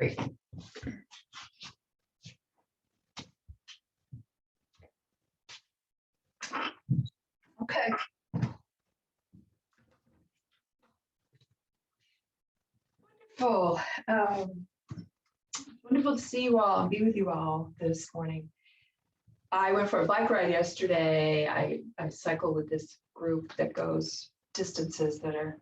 breathing. Okay. Wonderful. Wonderful to see you all and be with you all this morning. I went for a bike ride yesterday. I cycle with this group that goes distances that are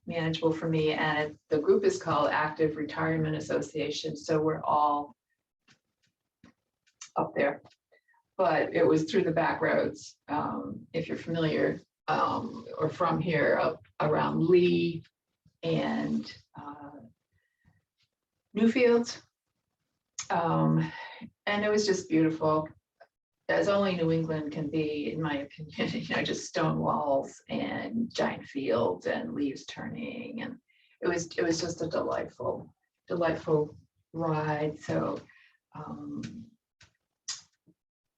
manageable for me, and the group is called Active Retirement Association. So we're all up there, but it was through the back roads. If you're familiar or from here, up around Lee and Newfields. And it was just beautiful, as only New England can be, in my opinion. Just stone walls and giant fields and leaves turning, and it was just a delightful ride. So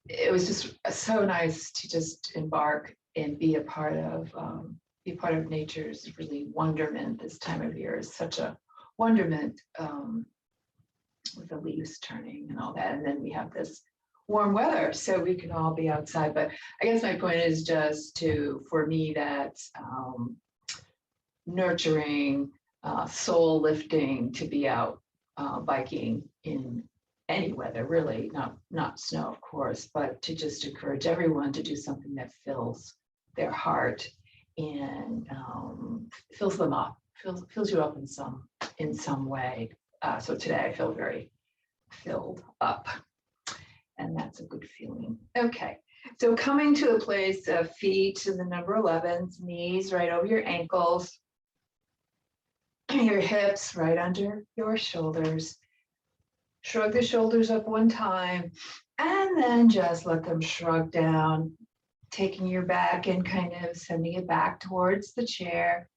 it was just so nice to just embark and be a part of nature's really wonderment. This time of year is such a wonderment, with the leaves turning and all that. And then we have this warm weather, so we can all be outside. But I guess my point is just for me, that's nurturing, soul lifting to be out biking in any weather, really, not snow, of course, but to just encourage everyone to do something that fills their heart and fills them up, fills you up in some way. So today I feel very filled up, and that's a good feeling. Okay, so coming to a place of feet in the number 11s, knees right over your ankles, your hips right under your shoulders. Shrug the shoulders up one time, and then just let them shrug down, taking your back and kind of sending it back towards the chair,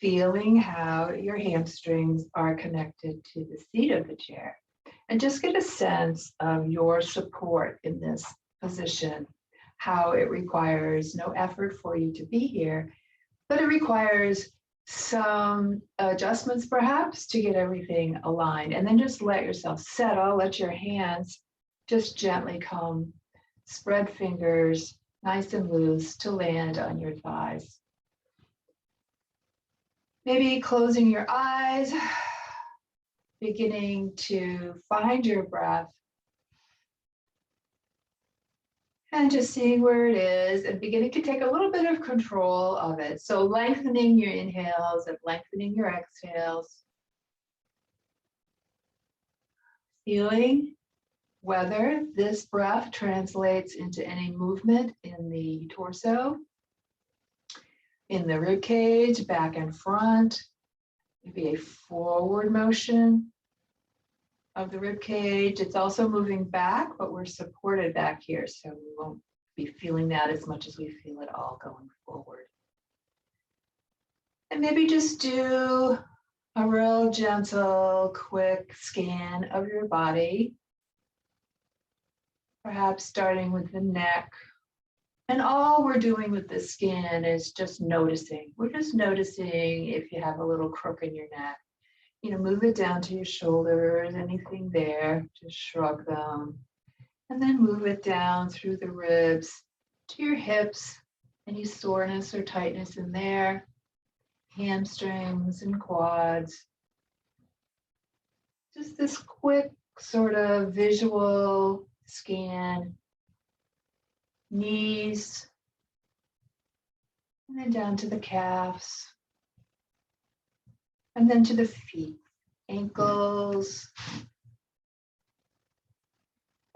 feeling how your hamstrings are connected to the seat of the chair. And just get a sense of your support in this position, how it requires no effort for you to be here, but it requires some adjustments perhaps to get everything aligned. And then just let yourself settle, let your hands just gently come, spread fingers, nice and loose, to land on your thighs. Maybe closing your eyes, beginning to find your breath, and just seeing where it is and beginning to take a little bit of control of it. So lengthening your inhales and lengthening your exhales. Feeling whether this breath translates into any movement in the torso, in the rib cage, back and front, maybe a forward motion of the rib cage. It's also moving back, but we're supported back here, so we won't be feeling that as much as we feel it all going forward. And maybe just do a real gentle, quick scan of your body, perhaps starting with the neck. And all we're doing with this scan is just noticing. We're just noticing if you have a little crook in your neck. Move it down to your shoulders, anything there, just shrug them. And then move it down through the ribs to your hips, any soreness or tightness in there, hamstrings and quads. Just this quick sort of visual scan. Knees, and then down to the calves, and then to the feet, ankles.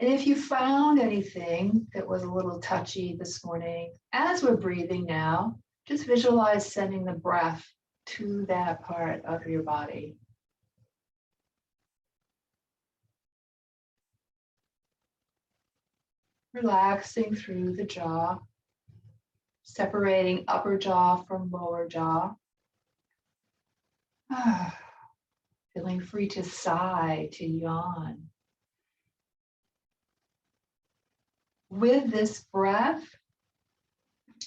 And if you found anything that was a little touchy this morning, as we're breathing now, just visualize sending the breath to that part of your body. Relaxing through the jaw, separating upper jaw from lower jaw. Feeling free to sigh, to yawn. With this breath,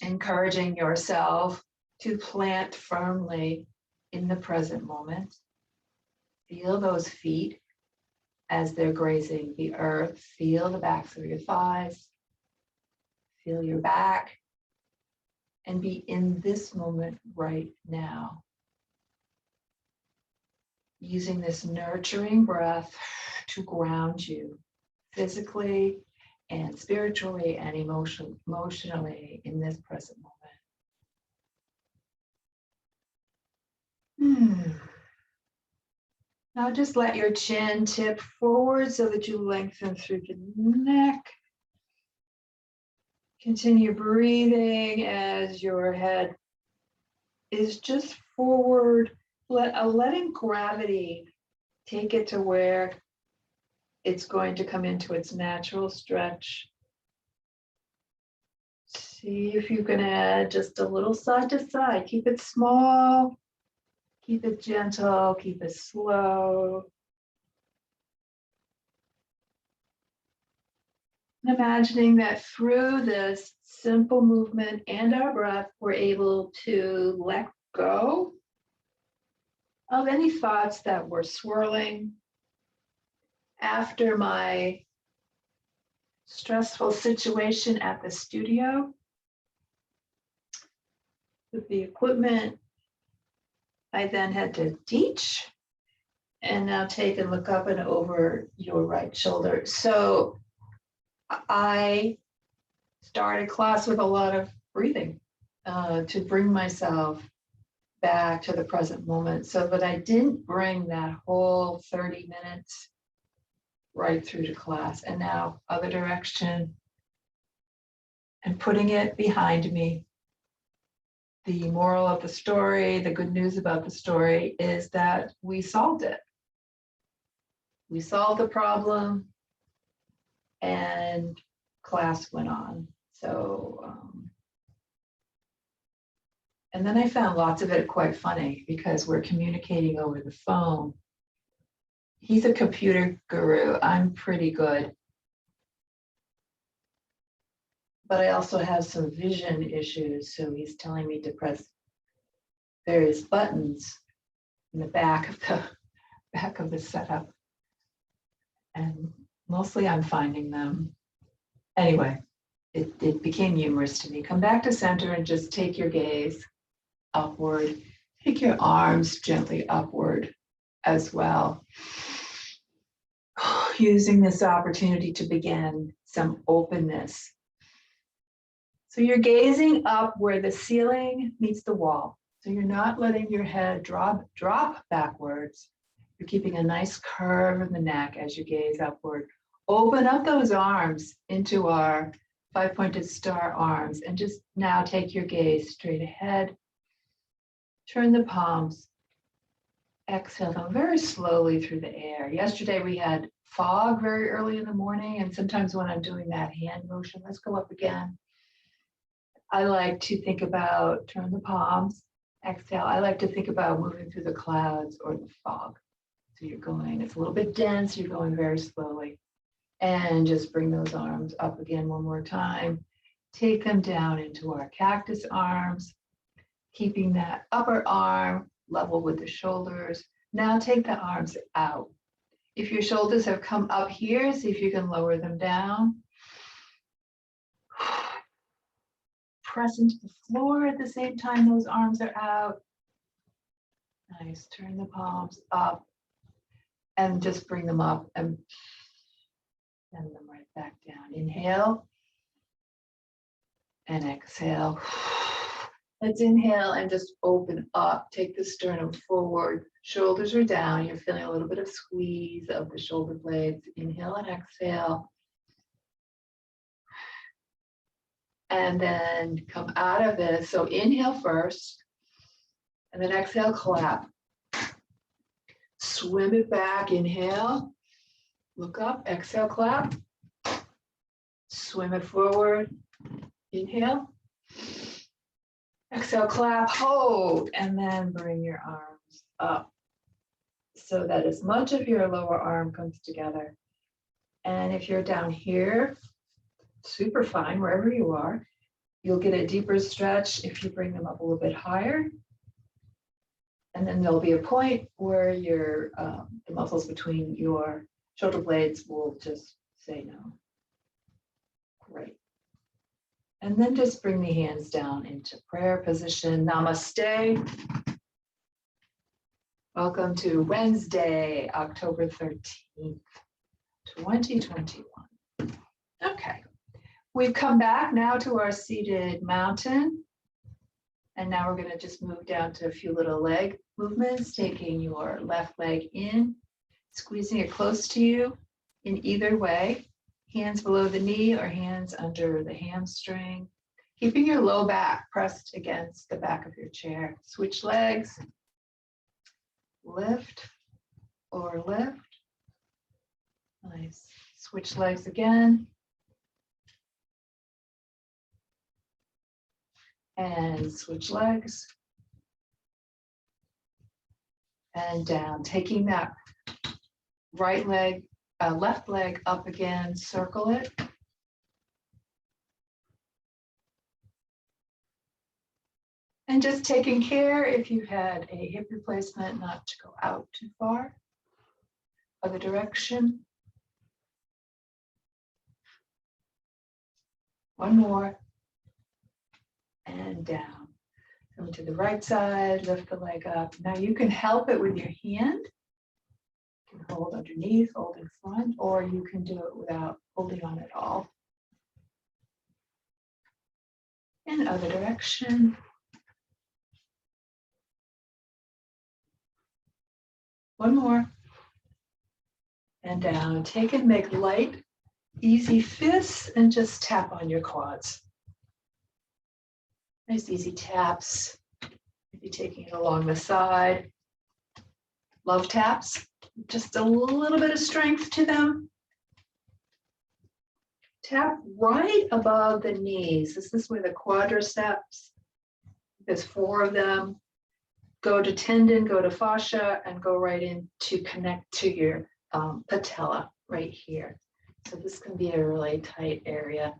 encouraging yourself to plant firmly in the present moment. Feel those feet as they're grazing the earth. Feel the backs of your thighs, feel your back, and be in this moment right now. Using this nurturing breath to ground you physically and spiritually and emotionally in this present moment. Now just let your chin tip forward so that you lengthen through the neck. Continue breathing as your head is just forward, letting gravity take it to where it's going to come into its natural stretch. See if you can add just a little side to side. Keep it small, keep it gentle, keep it slow. And imagining that through this simple movement and our breath, we're able to let go of any thoughts that were swirling after my stressful situation at the studio with the equipment I then had to teach. And now take and look up and over your right shoulder. So I started class with a lot of breathing to bring myself back to the present moment, so that I didn't bring that whole 30 minutes right through to class. And now other direction and putting it behind me. The moral of the story, the good news about the story is that we solved it. We solved the problem and class went on. So, and then I found lots of it quite funny because we're communicating over the phone. He's a computer guru. I'm pretty good. But I also have some vision issues. So he's telling me to press various buttons in the back of the setup. And mostly I'm finding them. Anyway, it became humorous to me. Come back to center and just take your gaze upward. Take your arms gently upward as well. Using this opportunity to begin some openness. So you're gazing up where the ceiling meets the wall. So you're not letting your head drop backwards. You're keeping a nice curve in the neck as you gaze upward. Open up those arms into our 5-pointed star arms and just now take your gaze straight ahead. Turn the palms. Exhale them very slowly through the air. Yesterday we had fog very early in the morning, and sometimes when I'm doing that hand motion, let's go up again. I like to think about, turn the palms, exhale. I like to think about moving through the clouds or the fog. So you're going, it's a little bit dense, you're going very slowly. And just bring those arms up again one more time. Take them down into our cactus arms, keeping that upper arm level with the shoulders. Now take the arms out. If your shoulders have come up here, see if you can lower them down. Press into the floor at the same time those arms are out. Nice, turn the palms up and just bring them up and send them right back down. Inhale and exhale. Let's inhale and just open up. Take the sternum forward. Shoulders are down. You're feeling a little bit of squeeze of the shoulder blades. Inhale and exhale. And then come out of this. So inhale first. And then exhale, clap. Swim it back. Inhale. Look up. Exhale, clap. Swim it forward. Inhale. Exhale, clap, hold, and then bring your arms up so that as much of your lower arm comes together. And if you're down here, super fine, wherever you are, you'll get a deeper stretch if you bring them up a little bit higher. And then there'll be a point where your the muscles between your Shoulder blades will just say no. Great. And then just bring the hands down into prayer position. Namaste. Welcome to Wednesday, October 13th, 2021. Okay, we've come back now to our seated mountain. And now we're going to just move down to a few little leg movements, taking your left leg in, squeezing it close to you in either way, hands below the knee or hands under the hamstring, keeping your low back pressed against the back of your chair. Switch legs, lift or lift. Nice. Switch legs again. And switch legs. And down, taking that right leg, left leg up again, circle it. And just taking care, if you had a hip replacement, not to go out too far. Other direction. One more. And down. Come to the right side, lift the leg up. Now you can help it with your hand. You can hold underneath, hold in front, or you can do it without holding on at all. And other direction. One more. And down. Take and make light, easy fists, and just tap on your quads. Nice easy taps. Maybe taking it along the side. Love taps. Just a little bit of strength to them. Tap right above the knees. This is where the quadriceps, there's 4 of them, go to tendon, go to fascia, and go right in to connect to your patella right here. So this can be a really tight area.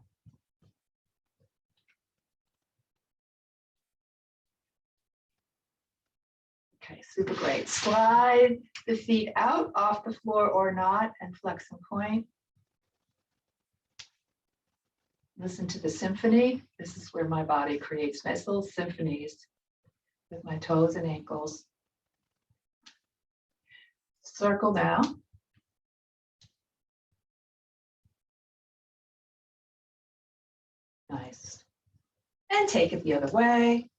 Okay, super great. Slide the feet out off the floor or not and flex and point. Listen to the symphony. This is where my body creates nice little symphonies with my toes and ankles. Circle now. Nice. And take it the other way.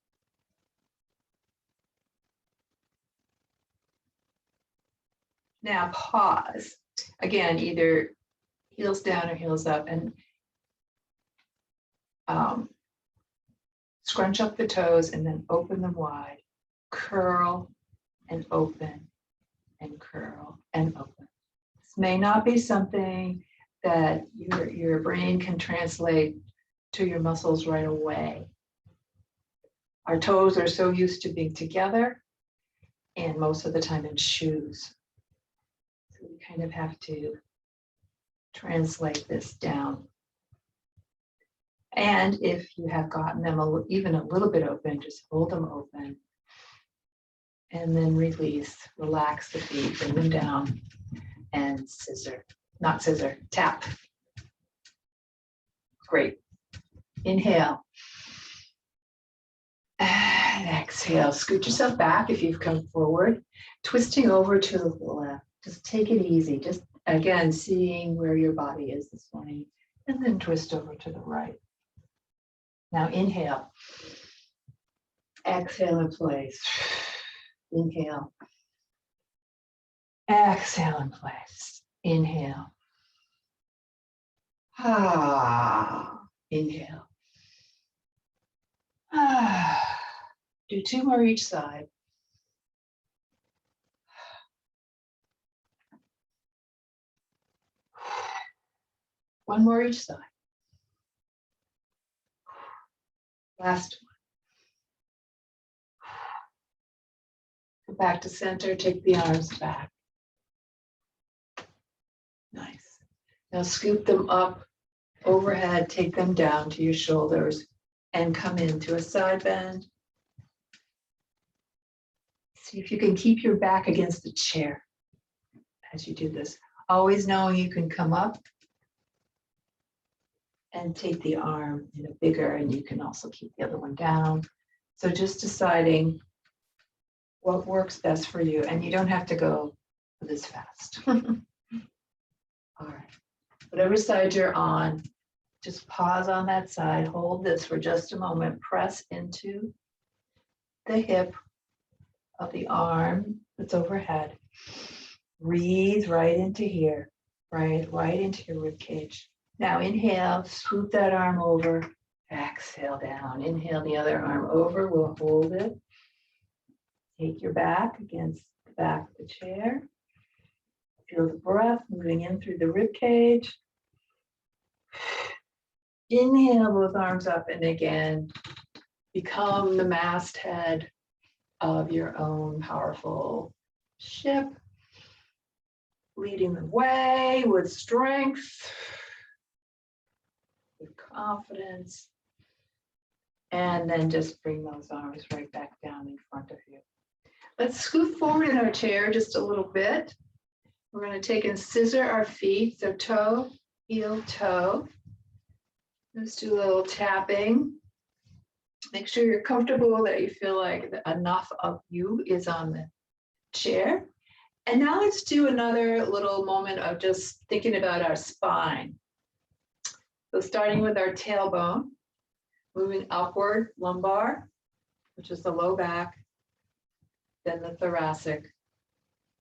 Now pause. Again, either heels down or heels up, and scrunch up the toes and then open them wide. Curl and open and curl and open. This may not be something that your brain can translate to your muscles right away. Our toes are so used to being together and most of the time in shoes. So we kind of have to translate this down. And if you have gotten them even a little bit open, just hold them open. And then release, relax the feet, bring them down, and tap. Great. Inhale. And exhale. Scoot yourself back if you've come forward, twisting over to the left. Just take it easy. Just, again, seeing where your body is this morning, and then twist over to the right. Now inhale. Exhale in place. Inhale. Exhale in place. Inhale. Inhale. Do 2 more each side. One more each side. Last one. Go back to center, take the arms back. Nice. Now scoop them up overhead, take them down to your shoulders and come into a side bend. See if you can keep your back against the chair as you do this. Always knowing you can come up and take the arm in a bigger, and you can also keep the other one down. So just deciding what works best for you, and you don't have to go this fast. All right, whatever side you're on, just pause on that side, hold this for just a moment, press into the hip of the arm that's overhead. Breathe right into here, right into your rib cage. Now inhale, swoop that arm over, exhale down. Inhale the other arm over, we'll hold it. Take your back against the back of the chair. Feel the breath moving in through the rib cage. Inhale both arms up, and again, become the masthead of your own powerful ship, leading the way with strength, with confidence, and then just bring those arms right back down in front of you. Let's scoot forward in our chair just a little bit. We're going to take and scissor our feet, so toe, heel, toe. Let's do a little tapping. Make sure you're comfortable, that you feel like enough of you is on the chair. And now let's do another little moment of just thinking about our spine. So starting with our tailbone, moving upward, lumbar, which is the low back, then the thoracic,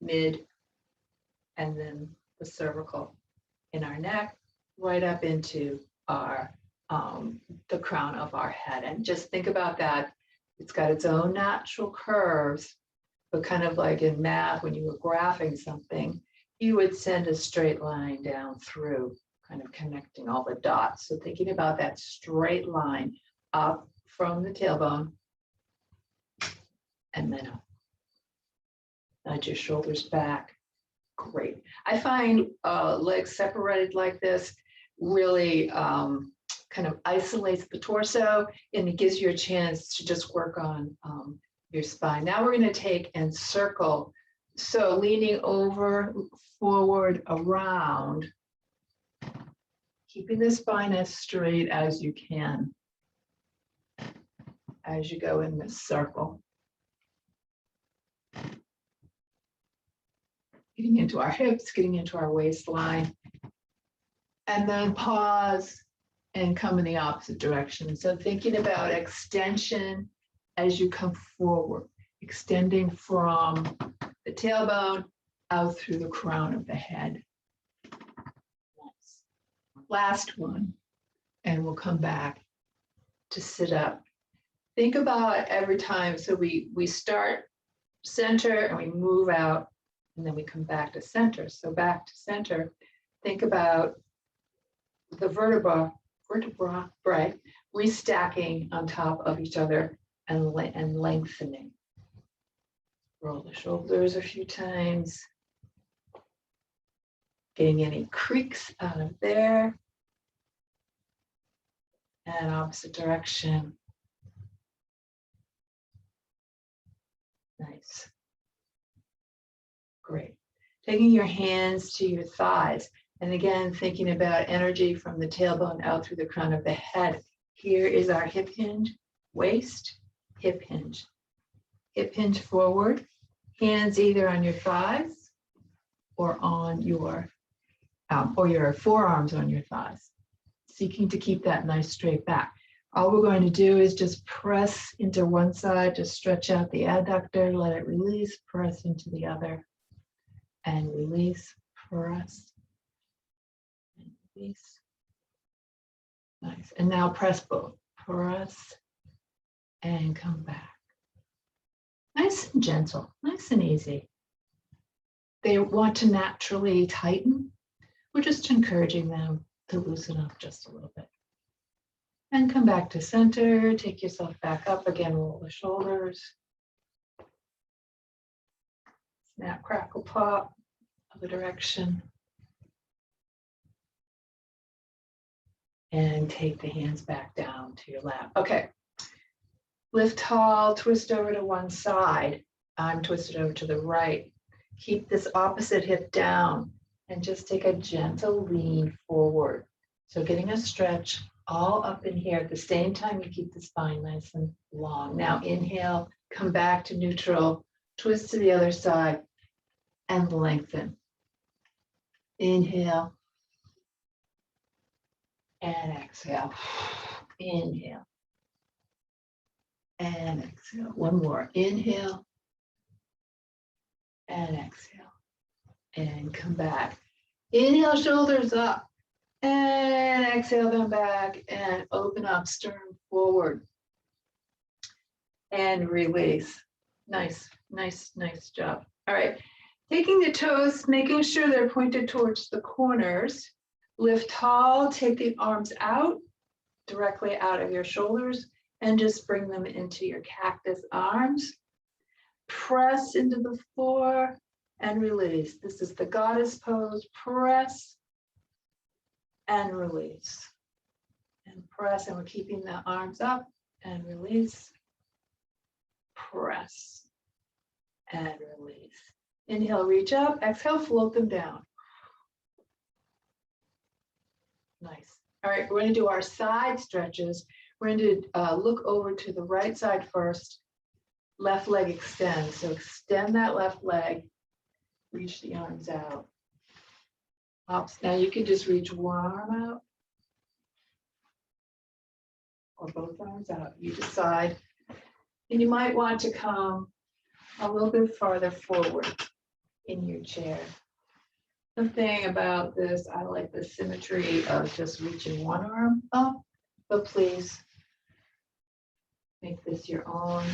mid, and then the cervical in our neck, right up into our the crown of our head. And just think about that. It's got its own natural curves, but kind of like in math, when you were graphing something, you would send a straight line down through, kind of connecting all the dots. So thinking about that straight line up from the tailbone and then up. Nudge your shoulders back. Great. I find legs separated like this really kind of isolates the torso, and it gives you a chance to just work on your spine. Now we're going to take and circle. So leaning over, forward, around, keeping the spine as straight as you can as you go in this circle. Getting into our hips, getting into our waistline, and then pause and come in the opposite direction. So thinking about extension as you come forward, extending from the tailbone out through the crown of the head. Nice. Last one, and we'll come back to sit up. Think about every time, so we start center and we move out, and then we come back to center. So back to center, think about the vertebrae, right, restacking on top of each other and lengthening. Roll the shoulders a few times. Getting any creaks out of there. And opposite direction. Nice. Great. Taking your hands to your thighs. And again, thinking about energy from the tailbone out through the crown of the head. Here is our hip hinge, waist, hip hinge. Hip hinge forward, hands either on your thighs or on your forearms on your thighs. Seeking to keep that nice straight back. All we're going to do is just press into one side, just stretch out the adductor, let it release, press into the other, and release, press. Release. Nice. And now press both. Press and come back. Nice and gentle, nice and easy. They want to naturally tighten. We're just encouraging them to loosen up just a little bit. And come back to center. Take yourself back up again. Roll the shoulders. Snap, crackle, pop. Other direction. And take the hands back down to your lap. Okay. Lift tall, twist over to one side. I'm twisted over to the right. Keep this opposite hip down. And just take a gentle lean forward. So getting a stretch all up in here at the same time you keep the spine nice and long. Now inhale, come back to neutral, twist to the other side and lengthen. Inhale and exhale. Inhale and exhale. One more. Inhale and exhale. And come back. Inhale, shoulders up. And exhale them back and open up, sternum forward. And release. Nice, nice, nice job. All right. Taking the toes, making sure they're pointed towards the corners. Lift tall, take the arms out, directly out of your shoulders, and just bring them into your cactus arms. Press into the floor and release. This is the goddess pose. Press and release. And press, and we're keeping the arms up and release. Press and release. Inhale, reach up. Exhale, float them down. Nice. All right, we're going to do our side stretches. We're going to look over to the right side first. Left leg extends. So extend that left leg. Reach the arms out. Hops. Now you can just reach one arm out or both arms out. You decide. And you might want to come a little bit farther forward in your chair. The thing about this, I like the symmetry of just reaching one arm up, but please make this your own.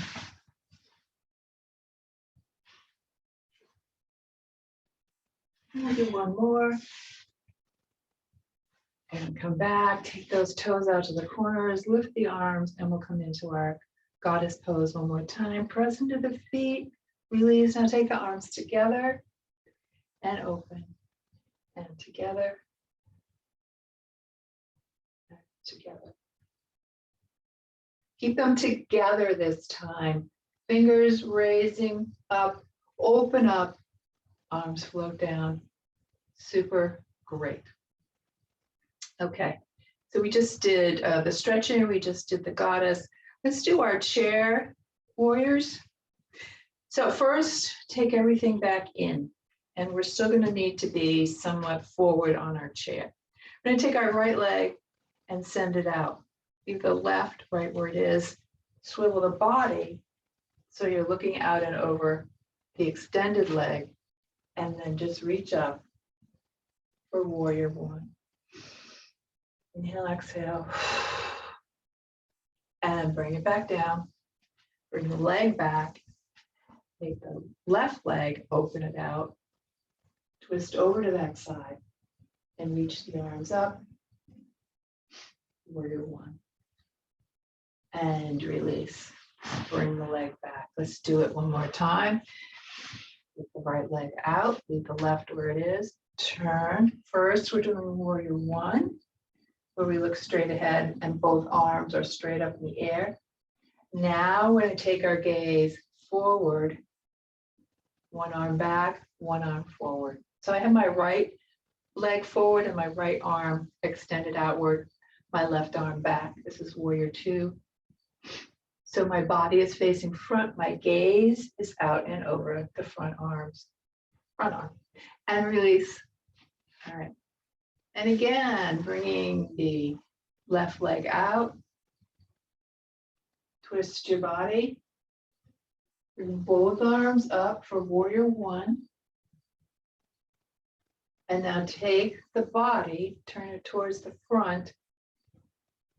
We'll do one more. And come back, take those toes out to the corners, lift the arms, and we'll come into our goddess pose one more time. Press into the feet, release. Now take the arms together and open. And together, and together. Keep them together this time. Fingers raising up, open up, arms float down. Super great. Okay, so we just did the stretching, we just did the goddess. Let's do our chair warriors. So first, take everything back in. And we're still going to need to be somewhat forward on our chair. We're going to take our right leg and send it out. Leave the left right where it is. Swivel the body so you're looking out and over the extended leg. And then just reach up for warrior one. Inhale, exhale. And bring it back down. Bring the leg back. Take the left leg, open it out. Twist over to that side and reach the arms up. Warrior one. And release. Bring the leg back. Let's do it one more time. Get the right leg out. Leave the left where it is. Turn. First, we're doing warrior one, where we look straight ahead and both arms are straight up in the air. Now we're going to take our gaze forward. One arm back, one arm forward. So I have my right leg forward and my right arm extended outward, my left arm back. This is warrior two. So my body is facing front, my gaze is out and over the front arms, front arm, and release. All right. And again, bringing the left leg out, twist your body, bring both arms up for warrior one. And now take the body, turn it towards the front.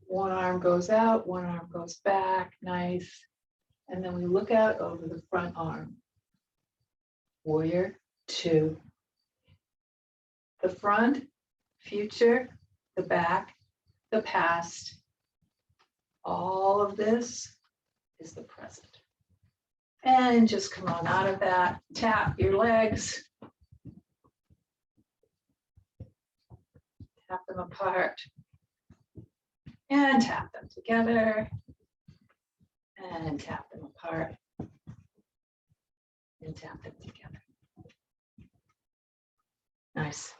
One arm goes out, one arm goes back, nice. And then we look out over the front arm. Warrior two. The front, future, the back, the past. All of this is the present. And just come on out of that. Tap your legs. Tap them apart and tap them together and tap them apart and tap them together. Nice.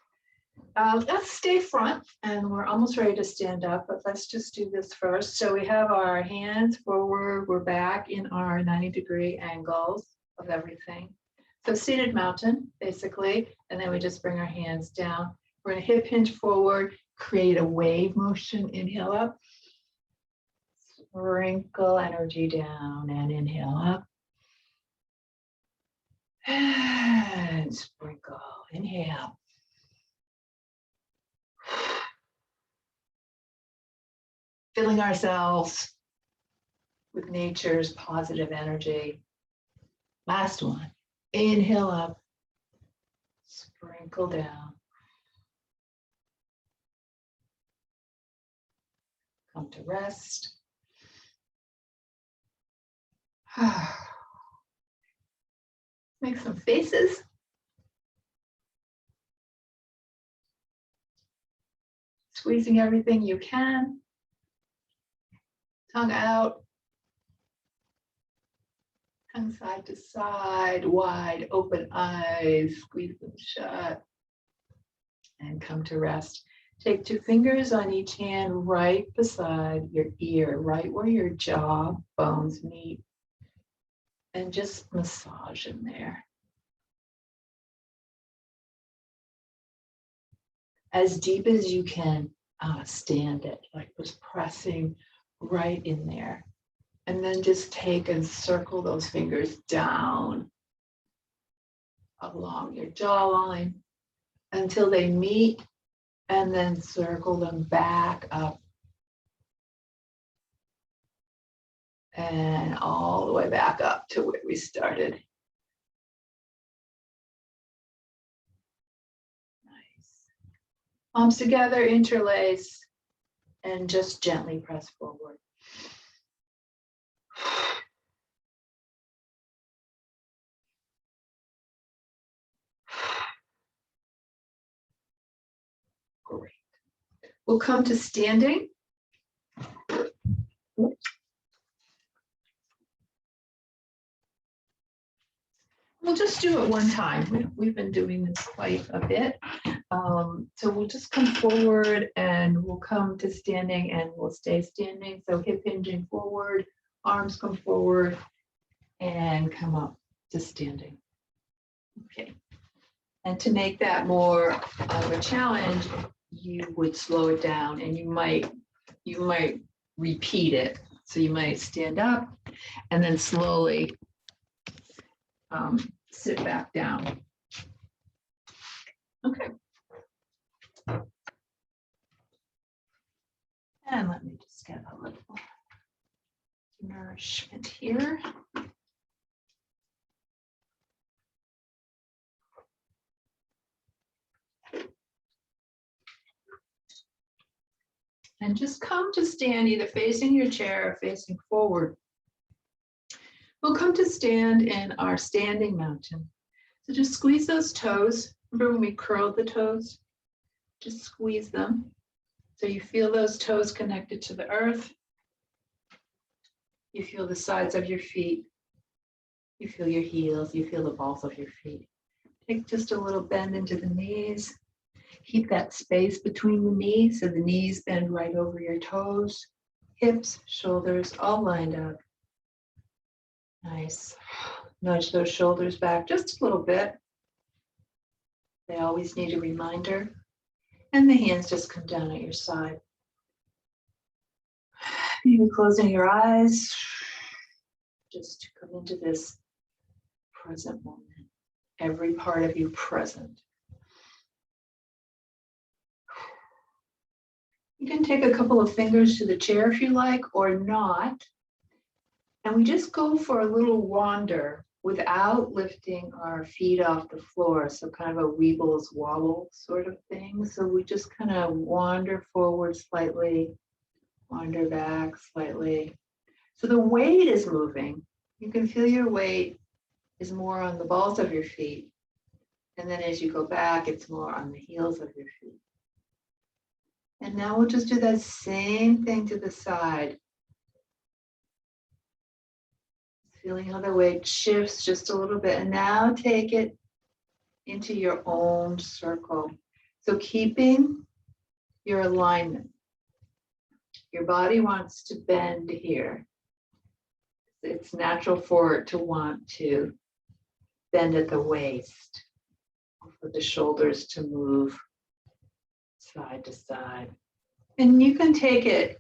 Let's stay front and we're almost ready to stand up, but let's just do this first. So we have our hands forward, we're back in our 90-degree angles of everything. So seated mountain, basically, and then we just bring our hands down. We're gonna hip hinge forward, create a wave motion, inhale up. Sprinkle energy down and inhale up. And sprinkle, inhale. Filling ourselves with nature's positive energy. Last one, inhale up, sprinkle down. Come to rest. Make some faces. Squeezing everything you can. Tongue out. Tongue side to side, wide open eyes, squeeze them shut. And come to rest. Take 2 fingers on each hand right beside your ear, right where your jaw bones meet. And just massage in there. As deep as you can stand it, like just pressing right in there. And then just take and circle those fingers down along your jawline until they meet, and then circle them back up and all the way back up to where we started. Nice. Palms together, interlace, and just gently press forward. Great. We'll come to standing. We'll just do it one time. We've been doing this quite a bit. So we'll just come forward and we'll come to standing and we'll stay standing. So hip hinging forward, arms come forward and come up to standing. Okay. And to make that more of a challenge, you would slow it down and you might repeat it. So you might stand up and then slowly sit back down. Okay. And let me just get a little nourishment here. And just come to stand either facing your chair or facing forward. We'll come to stand in our standing mountain. So just squeeze those toes. Remember when we curled the toes? Just squeeze them. So you feel those toes connected to the earth. You feel the sides of your feet. You feel your heels. You feel the balls of your feet. Take just a little bend into the knees. Keep that space between the knees so the knees bend right over your toes. Hips, shoulders, all lined up. Nice. Nudge those shoulders back just a little bit. They always need a reminder. And the hands just come down at your side. Maybe closing your eyes. Just to come into this present moment. Every part of you present. You can take a couple of fingers to the chair if you like, or not. And we just go for a little wander without lifting our feet off the floor. So kind of a weebles wobble sort of thing. So we just kind of wander forward slightly, wander back slightly. So the weight is moving. You can feel your weight is more on the balls of your feet. And then as you go back, it's more on the heels of your feet. And now we'll just do that same thing to the side. Feeling how the weight shifts just a little bit. And now take it into your own circle. So keeping your alignment. Your body wants to bend here. It's natural for it to want to bend at the waist, for the shoulders to move side to side. And you can take it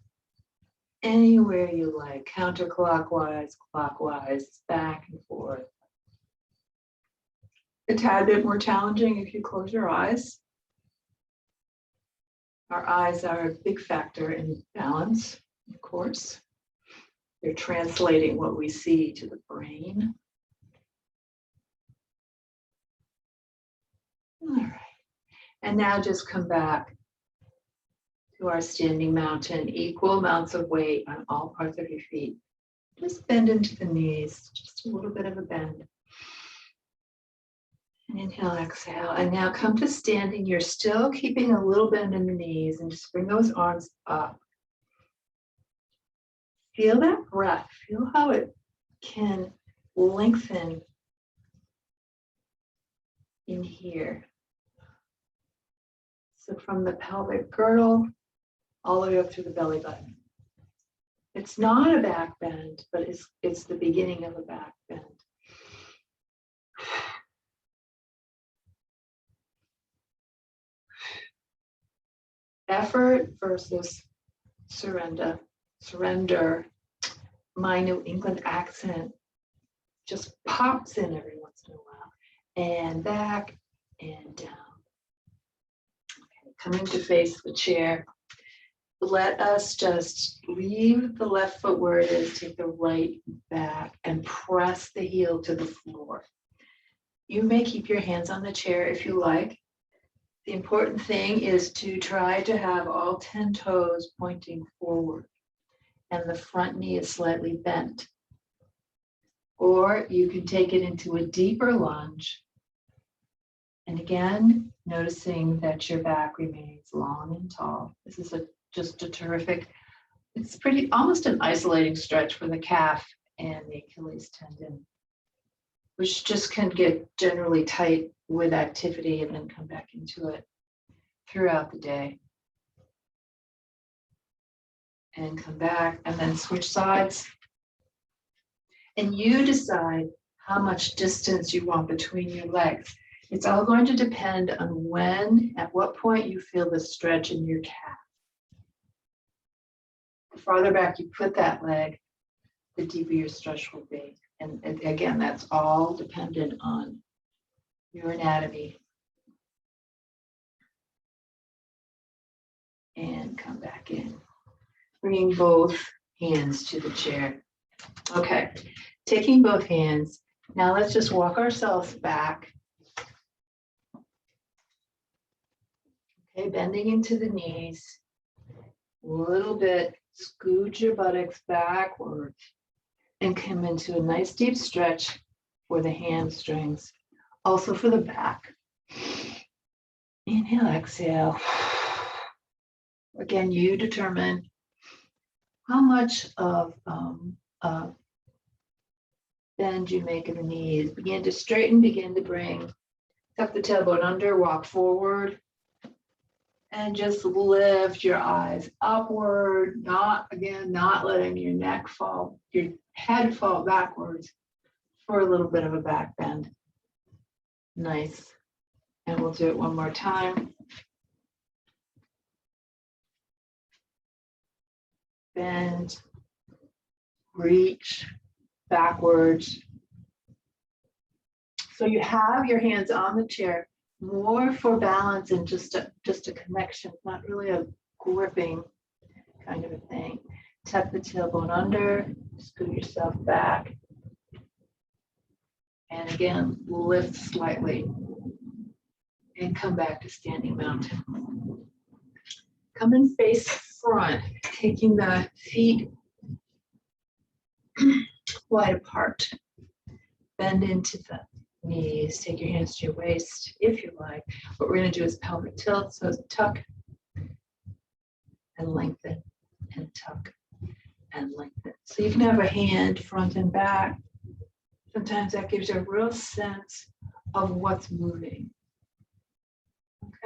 anywhere you like, counterclockwise, clockwise, back and forth. A tad bit more challenging if you close your eyes. Our eyes are a big factor in balance, of course. They're translating what we see to the brain. All right. And now just come back to our standing mountain, equal amounts of weight on all parts of your feet. Just bend into the knees, just a little bit of a bend. And inhale, exhale. And now come to standing. You're still keeping a little bend in the knees and just bring those arms up. Feel that breath. Feel how it can lengthen in here. So from the pelvic girdle all the way up through the belly button. It's not a back bend, but it's the beginning of a back bend. Effort versus surrender. Surrender. My New England accent just pops in every once in a while. And back and down. Okay, coming to face the chair. Let us just leave the left foot where it is, take the right back and press the heel to the floor. You may keep your hands on the chair if you like. The important thing is to try to have all 10 toes pointing forward and the front knee is slightly bent. Or you can take it into a deeper lunge. And again, noticing that your back remains long and tall. This is just a terrific, it's almost an isolating stretch for the calf and the Achilles tendon, which just can get generally tight with activity and then come back into it throughout the day. And come back and then switch sides. And you decide how much distance you want between your legs. It's all going to depend on at what point you feel the stretch in your calf. The farther back you put that leg, the deeper your stretch will be. And again, that's all dependent on your anatomy. And come back in. Bringing both hands to the chair. Okay, taking both hands. Now let's just walk ourselves back. Okay, bending into the knees. A little bit, scoot your buttocks backwards and come into a nice deep stretch for the hamstrings, also for the back. Inhale, exhale. Again, you determine how much of bend you make in the knees. Begin to straighten, begin to bring, tuck the tailbone under, walk forward. And just lift your eyes upward, not letting your neck fall, your head fall backwards for a little bit of a back bend. Nice. And we'll do it one more time. Bend, reach backwards. So you have your hands on the chair, more for balance and just a connection, not really a gripping kind of a thing. Tuck the tailbone under, scoot yourself back. And again, lift slightly and come back to standing mountain. Come and face front, taking the feet wide apart. Bend into the knees, take your hands to your waist if you like. What we're going to do is pelvic tilt, so tuck and lengthen and tuck and lengthen. So you can have a hand front and back. Sometimes that gives you a real sense of what's moving.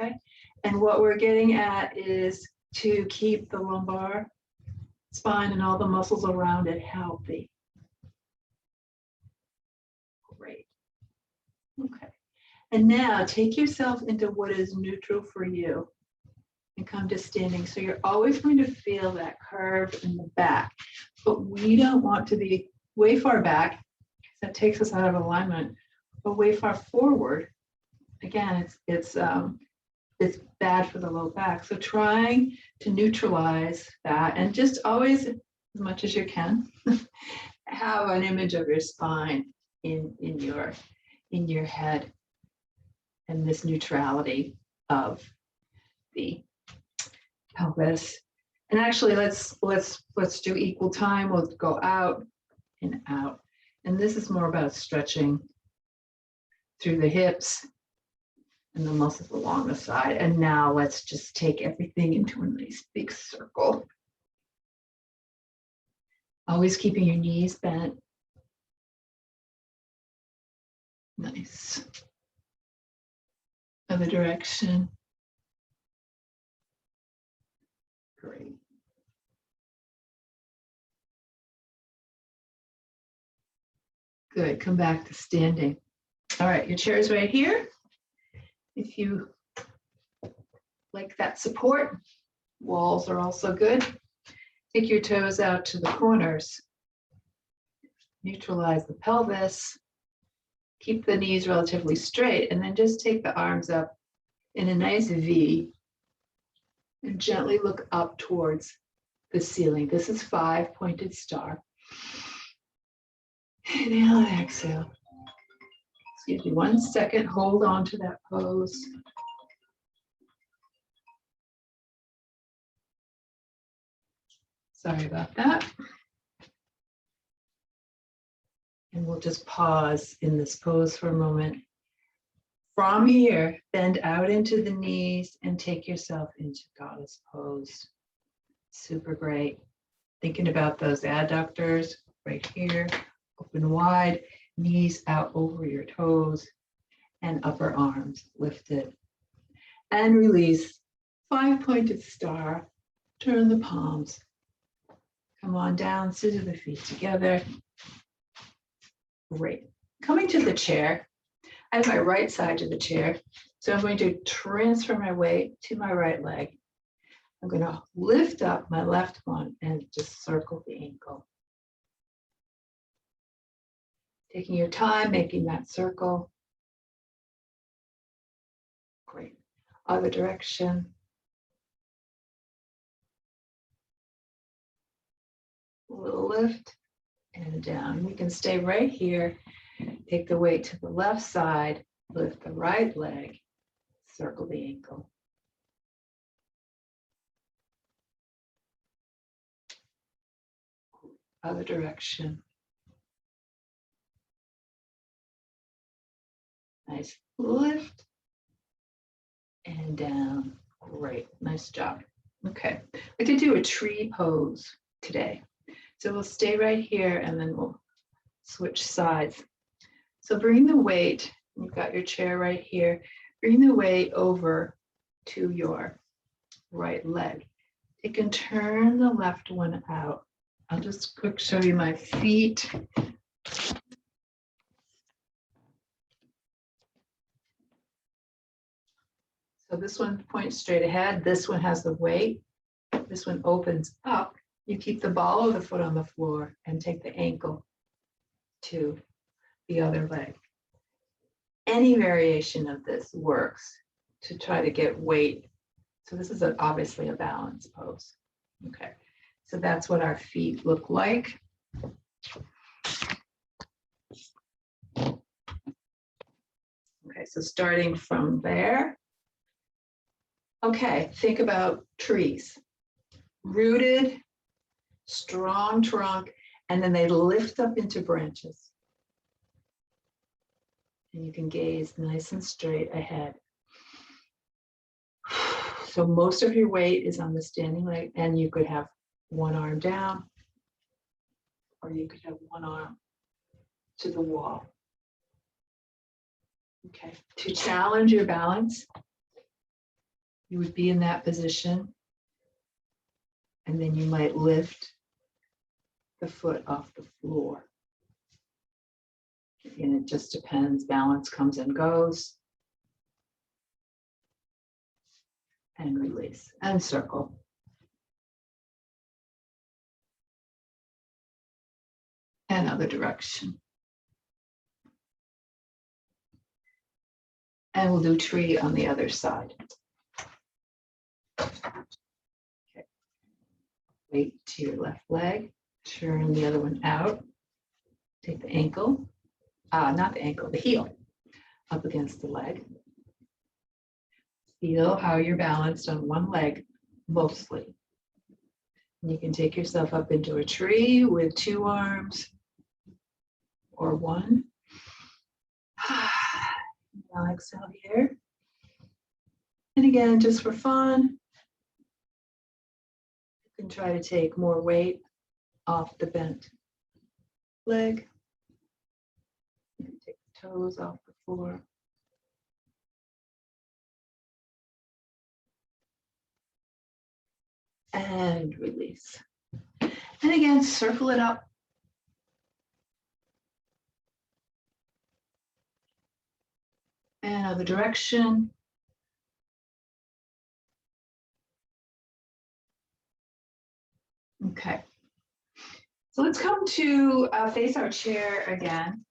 Okay, And what we're getting at is to keep the lumbar spine and all the muscles around it healthy. Great. Okay. And now take yourself into what is neutral for you and come to standing. So you're always going to feel that curve in the back, but we don't want to be way far back because that takes us out of alignment, but way far forward. Again, it's bad for the low back. So trying to neutralize that and just always, as much as you can, have an image of your spine in your head and this neutrality of the pelvis. And actually, let's do equal time. We'll go out and out. And this is more about stretching through the hips and the muscles along the side. And now let's just take everything into a nice big circle. Always keeping your knees bent. Nice. Other direction. Great. Good, come back to standing. All right, your chair is right here. If you like that support, walls are also good. Take your toes out to the corners. Neutralize the pelvis. Keep the knees relatively straight, and then just take the arms up in a nice V and gently look up towards the ceiling. This is 5-pointed star. Inhale and exhale. Excuse me, 1 second, hold on to that pose. Sorry about that. And we'll just pause in this pose for a moment. From here, bend out into the knees and take yourself into goddess pose. Super great. Thinking about those adductors right here, open wide, knees out over your toes, and upper arms lifted. And release, 5-pointed star, turn the palms. Come on down, scissor the feet together. Great. Coming to the chair, I have my right side to the chair. So I'm going to transfer my weight to my right leg. I'm going to lift up my left one and just circle the ankle. Taking your time, making that circle. Great. Other direction. A little lift and down. We can stay right here. Take the weight to the left side, lift the right leg, circle the ankle. Other direction. Nice lift and down. Great, nice job. Okay, we're going to do a tree pose today. So we'll stay right here and then we'll switch sides. So bring the weight, you've got your chair right here, bring the weight over to your right leg. You can turn the left one out. I'll just quick show you my feet. So this one points straight ahead. This one has the weight. This one opens up. You keep the ball of the foot on the floor and take the ankle to the other leg. Any variation of this works to try to get weight. So this is obviously a balance pose. Okay, so that's what our feet look like. Okay, so starting from there. Okay, think about trees. Rooted, strong trunk, and then they lift up into branches. And you can gaze nice and straight ahead. So most of your weight is on the standing leg, and you could have one arm down, or you could have one arm to the wall. Okay, to challenge your balance, You would be in that position. And then you might lift the foot off the floor. And it just depends. Balance comes and goes. And release and circle. And other direction. And we'll do tree on the other side. Okay. Weight to your left leg. Turn the other one out. Take the ankle, not the ankle, the heel up against the leg. Feel how you're balanced on one leg mostly. And you can take yourself up into a tree with 2 arms or 1. Now exhale here. And again, just for fun, you can try to take more weight off the bent leg. You can take the toes off the floor. And release. And again, circle it up. And other direction. Okay. So let's come to face our chair again.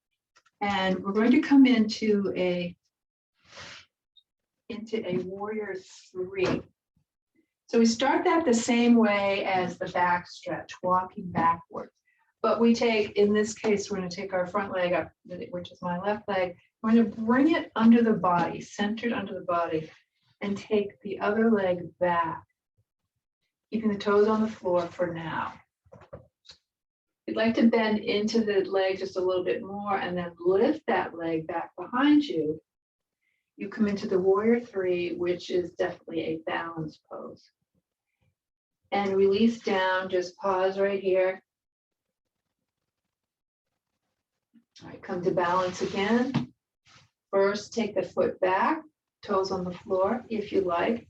And we're going to come into a warrior 3. So we start that the same way as the back stretch, walking backwards. But we take, in this case, we're going to take our front leg up, which is my left leg. We're going to bring it under the body, centered under the body, and take the other leg back, keeping the toes on the floor for now. You'd like to bend into the leg just a little bit more and then lift that leg back behind you. You come into the warrior 3, which is definitely a balance pose. And release down, just pause right here. All right, come to balance again. First, take the foot back, toes on the floor, if you like.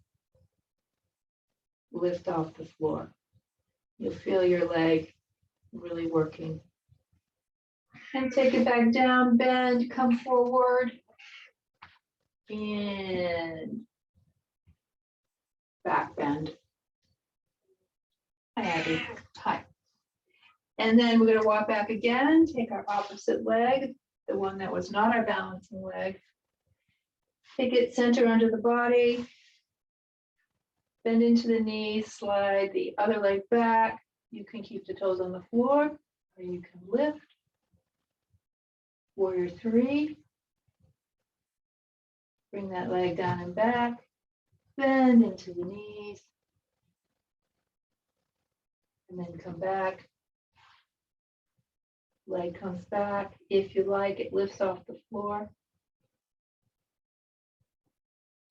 Lift off the floor. You'll feel your leg really working. And take it back down, bend, come forward. And back bend. Hi, Abby. Hi. And then we're going to walk back again, take our opposite leg, the one that was not our balancing leg. Take it center under the body. Bend into the knees, slide the other leg back. You can keep the toes on the floor, or you can lift. Warrior 3. Bring that leg down and back. Bend into the knees. And then come back. Leg comes back. If you like, it lifts off the floor.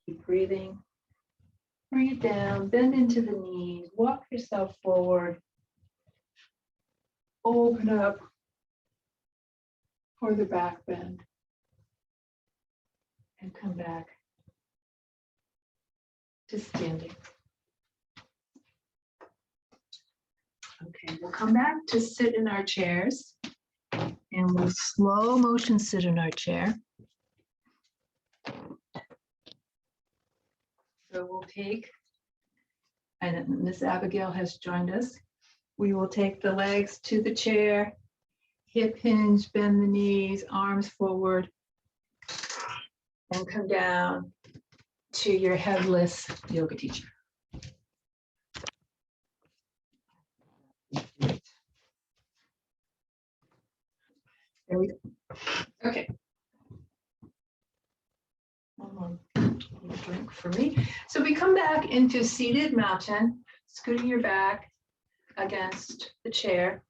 Keep breathing. Bring it down, bend into the knees, walk yourself forward. Open up for the back bend. And come back to standing. Okay, we'll come back to sit in our chairs. And we'll slow motion sit in our chair. So we'll take, and Miss Abigail has joined us. We will take the legs to the chair, hip hinge, bend the knees, arms forward, and come down to your headless yoga teacher. There we go. Okay. A drink for me. So we come back into seated mountain, scooting your back against the chair.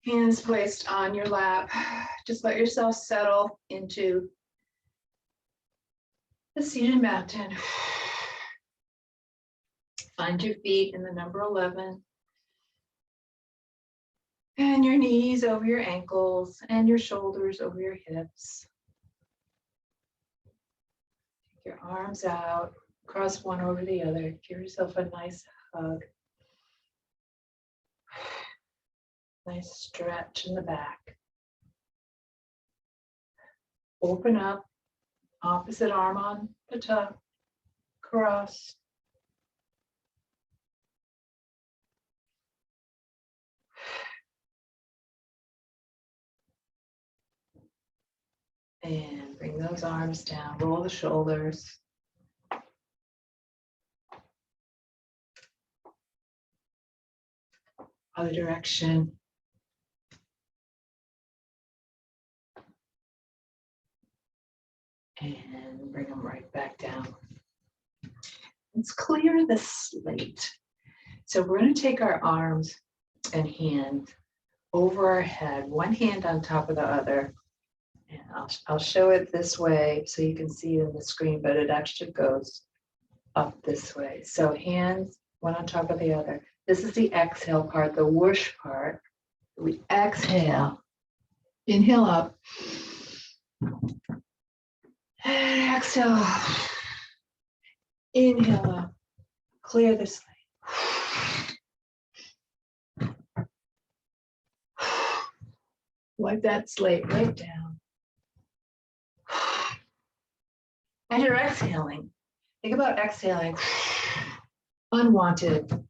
Hands placed on your lap. Just let yourself settle into the seated mountain. Find your feet in the number 11. And your knees over your ankles and your shoulders over your hips. Take your arms out, cross one over the other. Give yourself a nice hug. Nice stretch in the back. Open up, opposite arm on the top, cross. And bring those arms down, roll the shoulders. Other direction. And bring them right back down. Let's clear the slate. So we're going to take our arms and hands over our head, one hand on top of the other. And I'll show it this way so you can see it in the screen, but it actually goes up this way. So hands, one on top of the other. This is the exhale part, the whoosh part. We exhale, inhale up, and exhale, inhale up, clear the slate. Wipe that slate right down. As you're exhaling, think about exhaling unwanted,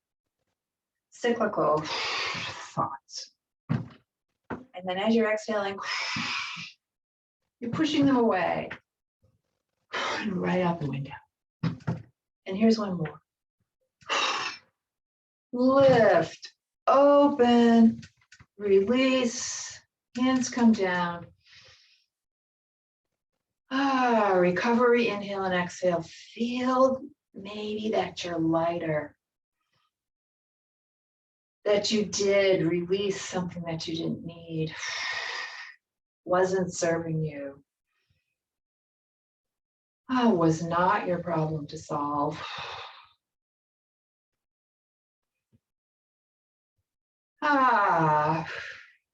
cyclical thoughts. And then as you're exhaling, you're pushing them away and right out the window. And here's one more. Lift, open, release, hands come down. Recovery, inhale and exhale. Feel maybe that you're lighter. That you did release something that you didn't need. Wasn't serving you. Was not your problem to solve.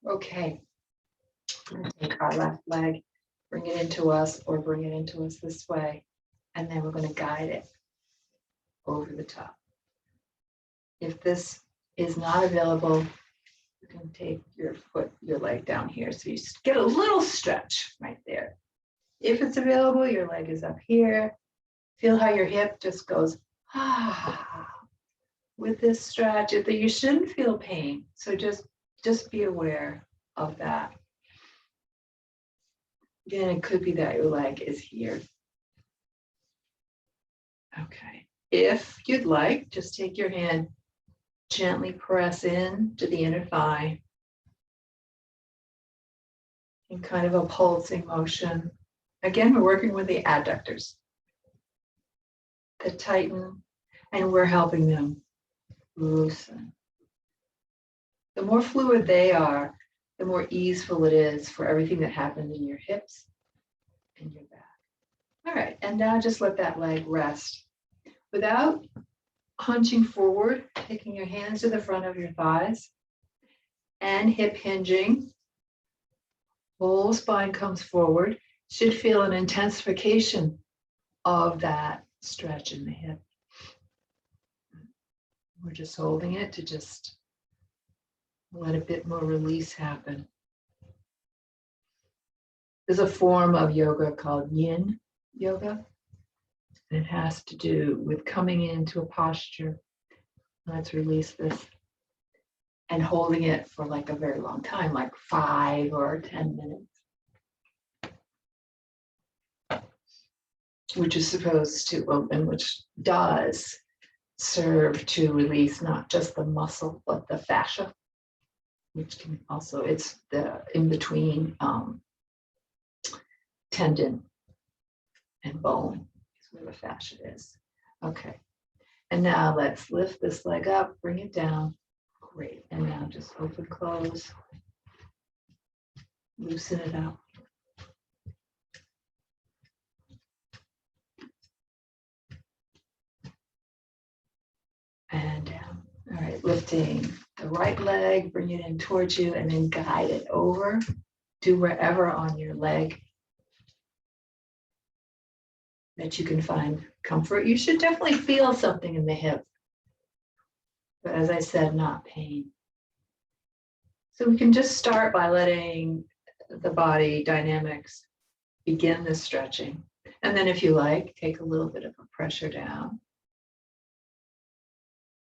Okay. We're going to take our left leg, bring it into us, or bring it into us this way. And then we're going to guide it over the top. If this is not available, you can take your foot, your leg down here. So you get a little stretch right there. If it's available, your leg is up here. Feel how your hip just goes, with this stretch. You shouldn't feel pain. So just be aware of that. Again, it could be that your leg is here. Okay. If you'd like, just take your hand, gently press in to the inner thigh in kind of a pulsing motion. Again, we're working with the adductors that tighten, and we're helping them loosen. The more fluid they are, the more easeful it is for everything that happened in your hips and your back. All right, and now just let that leg rest. Without hunching forward, taking your hands to the front of your thighs and hip hinging. Whole spine comes forward. Should feel an intensification of that stretch in the hip. We're just holding it to just let a bit more release happen. There's a form of yoga called yin yoga. It has to do with coming into a posture. Let's release this. And holding it for like a very long time, like 5 or 10 minutes. Which is supposed to, and which does serve to release not just the muscle, but the fascia, which can also, it's the in-between tendon and bone is where the fascia is. Okay, and now let's lift this leg up, bring it down. Great, and now just open, close, loosen it up. And down. All right, lifting the right leg, bring it in towards you, and then guide it over to wherever on your leg that you can find comfort. You should definitely feel something in the hip, but as I said, not pain. So we can just start by letting the body dynamics begin the stretching. And then if you like, take a little bit of a pressure down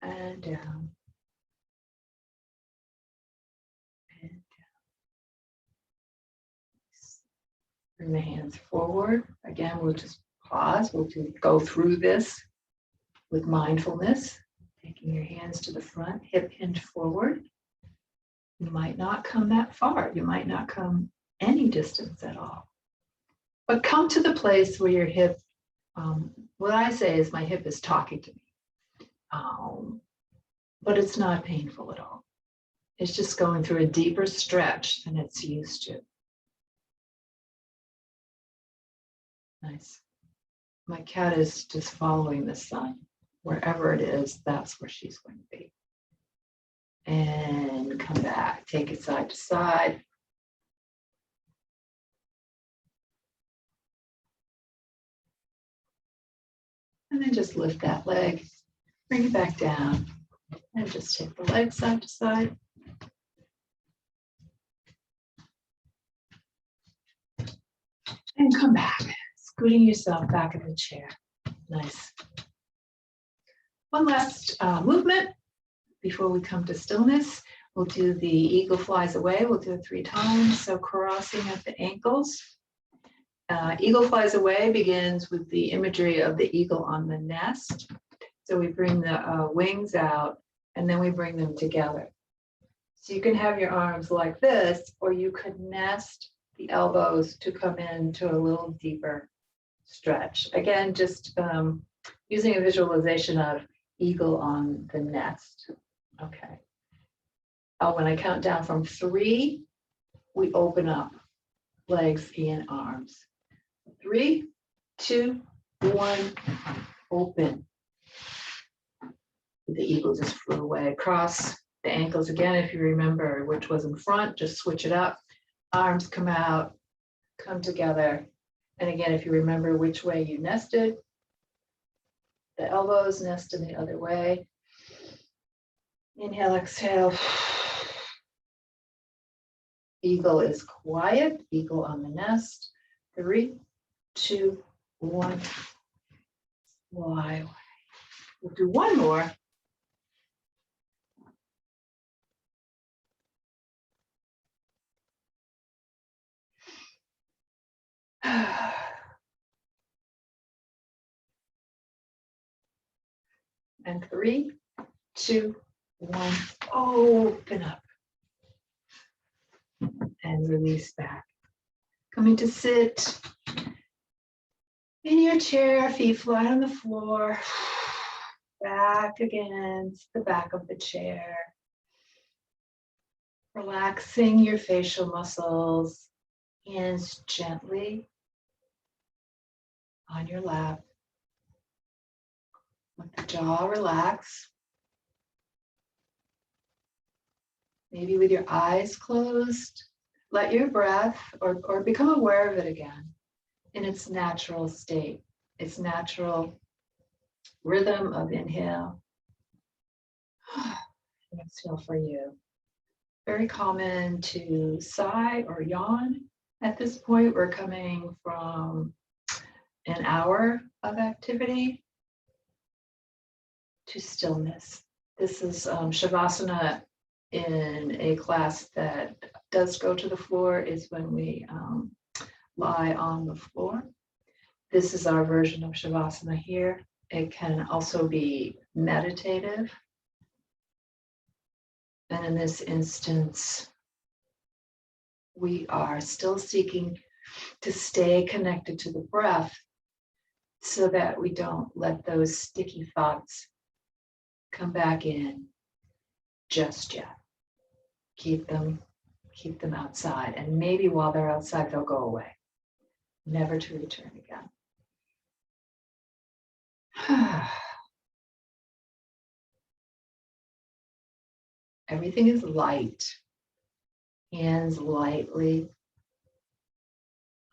and down and down. Bring the hands forward. Again, we'll just pause. We'll go through this with mindfulness, taking your hands to the front, hip hinge forward. You might not come that far. You might not come any distance at all. But come to the place where your hip, what I say is my hip is talking to me. But it's not painful at all. It's just going through a deeper stretch than it's used to. Nice. My cat is just following the sun. Wherever it is, that's where she's going to be. And come back, take it side to side. And then just lift that leg, bring it back down, and just take the leg side to side. And come back, scooting yourself back in the chair. Nice. One last movement before we come to stillness. We'll do the eagle flies away. We'll do it 3 times. So crossing at the ankles. Eagle flies away begins with the imagery of the eagle on the nest. So we bring the wings out and then we bring them together. So you can have your arms like this, or you could nest the elbows to come into a little deeper stretch. Again, just using a visualization of eagle on the nest. Okay. When I count down from 3, we open up legs and arms. 3, 2, 1, open. The eagle just flew away. Cross the ankles again, if you remember which was in front, just switch it up. Arms come out, come together. And again, if you remember which way you nested, the elbows nest in the other way. Inhale, exhale. Eagle is quiet, eagle on the nest. 3, 2, 1, fly away. We'll do one more. And 3, 2, 1, open up. And release back. Coming to sit in your chair, feet flat on the floor. Back against the back of the chair. Relaxing your facial muscles. Hands gently on your lap. Let the jaw relax. Maybe with your eyes closed, let your breath or become aware of it again in its natural state, its natural rhythm of inhale and exhale for you. Very common to sigh or yawn. At this point, we're coming from an hour of activity to stillness. This is Shavasana in a class that does go to the floor is when we lie on the floor. This is our version of Shavasana here. It can also be meditative. And in this instance, we are still seeking to stay connected to the breath so that we don't let those sticky thoughts come back in just yet. Keep them outside. And maybe while they're outside, they'll go away, never to return again. Everything is light. Hands lightly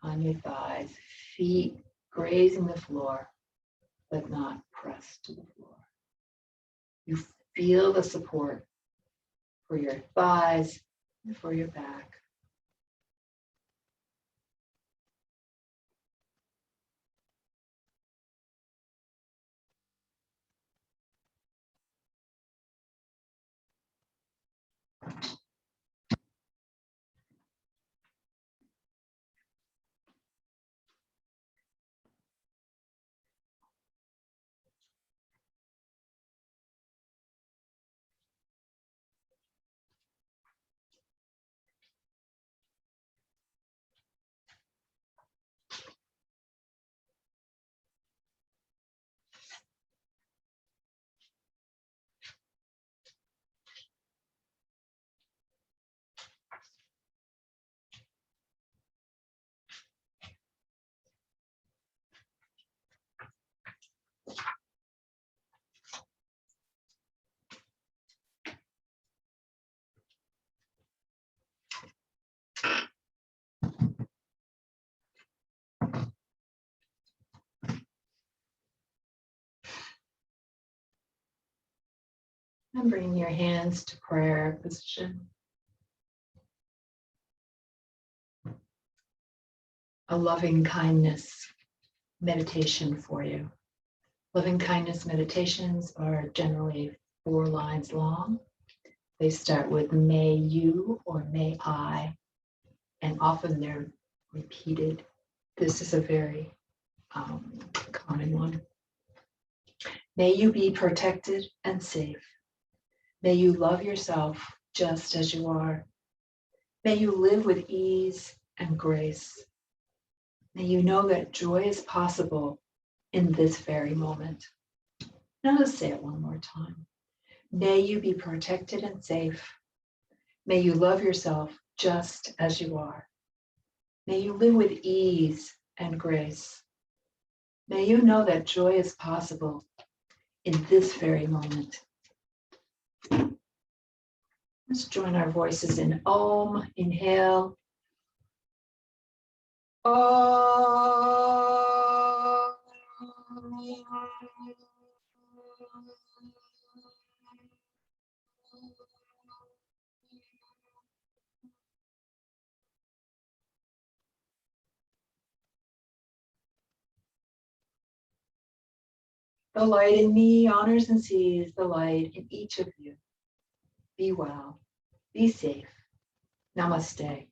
on your thighs, feet grazing the floor, but not pressed to the floor. You feel the support for your thighs and for your back. And bring your hands to prayer position. A loving kindness meditation for you. Loving kindness meditations are generally 4 lines long. They start with may you or may I, and often they're repeated. This is a very common one. May you be protected and safe. May you love yourself just as you are. May you live with ease and grace. May you know that joy is possible in this very moment. Now let's say it one more time. May you be protected and safe. May you love yourself just as you are. May you live with ease and grace. May you know that joy is possible in this very moment. Let's join our voices in Om. Inhale. Om. The light in me honors and sees the light in each of you. Be well, be safe. Namaste.